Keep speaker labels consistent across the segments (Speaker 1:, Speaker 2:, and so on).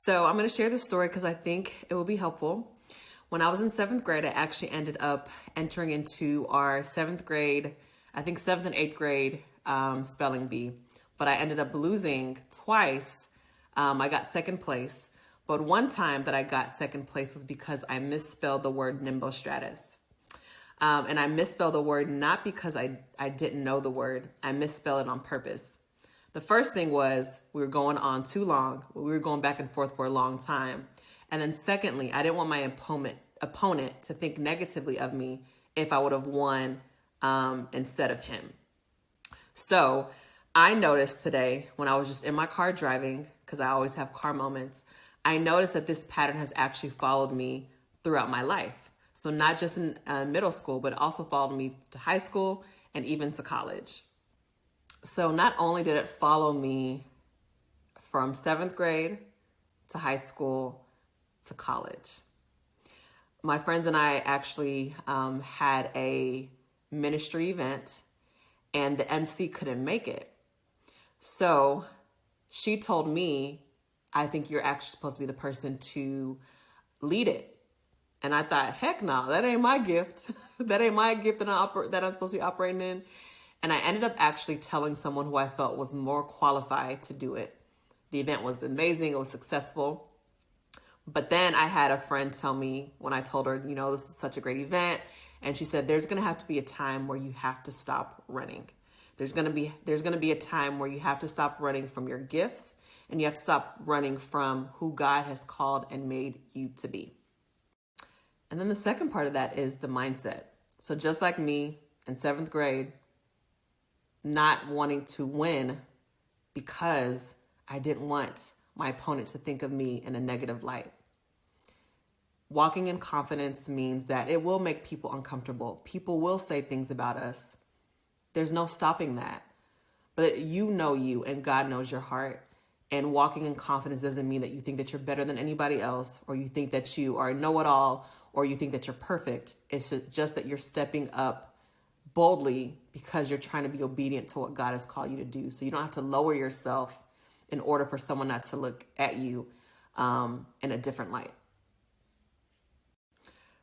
Speaker 1: So I'm going to share this story because I think it will be helpful. When I was in seventh grade, I actually ended up entering into our seventh grade, I think seventh and eighth grade spelling bee, but I ended up losing twice. I got second place, but one time that I got second place was because I misspelled the word nimbostratus. And I misspelled the word not because I didn't know the word. I misspelled it on purpose. The first thing was we were going on too long. We were going back and forth for a long time. And then secondly, I didn't want my opponent to think negatively of me if I would have won instead of him. So I noticed today when I was just in my car driving, because I always have car moments, I noticed that this pattern has actually followed me throughout my life. So not just in middle school, but it also followed me to high school and even to college. So not only did it follow me from seventh grade to high school to college, my friends and I actually had a ministry event and the MC couldn't make it. So she told me, I think you're actually supposed to be the person to lead it. And I thought, heck no, that ain't my gift. That ain't my gift that I'm supposed to be operating in. And I ended up actually telling someone who I felt was more qualified to do it. The event was amazing. It was successful. But then I had a friend tell me when I told her, this is such a great event. And she said, there's going to have to be a time where you have to stop running. There's going to be a time where you have to stop running from your gifts and you have to stop running from who God has called and made you to be. And then the second part of that is the mindset. So just like me in seventh grade, not wanting to win because I didn't want my opponent to think of me in a negative light. Walking in confidence means that it will make people uncomfortable. People will say things about us. There's no stopping that. But you know you and God knows your heart. And walking in confidence doesn't mean that you think that you're better than anybody else, or you think that you are a know-it-all, or you think that you're perfect. It's just that you're stepping up boldly because you're trying to be obedient to what God has called you to do. So you don't have to lower yourself in order for someone not to look at you in a different light.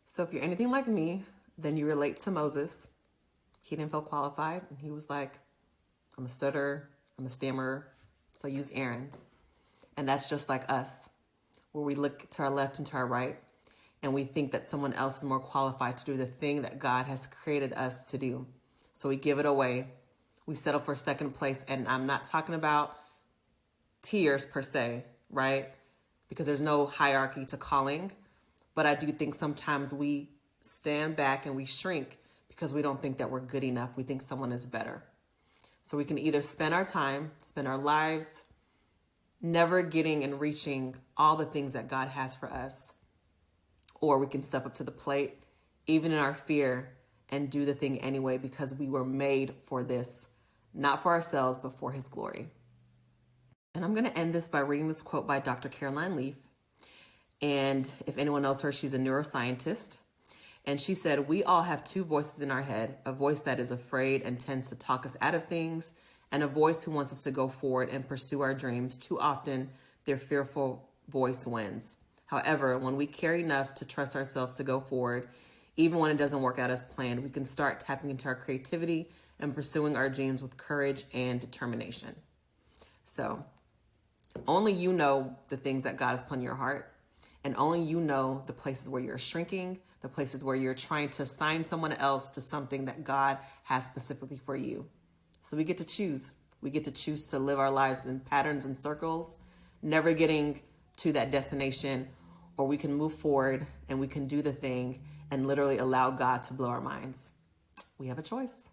Speaker 1: So if you're anything like me, then you relate to Moses. He didn't feel qualified. And he was like, I'm a stutterer, I'm a stammerer, so use Aaron. And that's just like us, where we look to our left and to our right, and we think that someone else is more qualified to do the thing that God has created us to do. So we give it away. We settle for second place. And I'm not talking about tiers per se, right? Because there's no hierarchy to calling. But I do think sometimes we stand back and we shrink because we don't think that we're good enough. We think someone is better. So we can either spend our time, spend our lives, never getting and reaching all the things that God has for us, or we can step up to the plate, even in our fear, and do the thing anyway because we were made for this, not for ourselves, but for His glory. And I'm going to end this by reading this quote by Dr. Caroline Leaf. And if anyone knows her, she's a neuroscientist. And she said, we all have two voices in our head, a voice that is afraid and tends to talk us out of things, and a voice who wants us to go forward and pursue our dreams. Too often, their fearful voice wins. However, when we care enough to trust ourselves to go forward, even when it doesn't work out as planned, we can start tapping into our creativity and pursuing our dreams with courage and determination. So only you know the things that God has put in your heart, and only you know the places where you're shrinking, the places where you're trying to assign someone else to something that God has specifically for you. So we get to choose. We get to choose to live our lives in patterns and circles, never getting to that destination, or we can move forward and we can do the thing and literally allow God to blow our minds. We have a choice.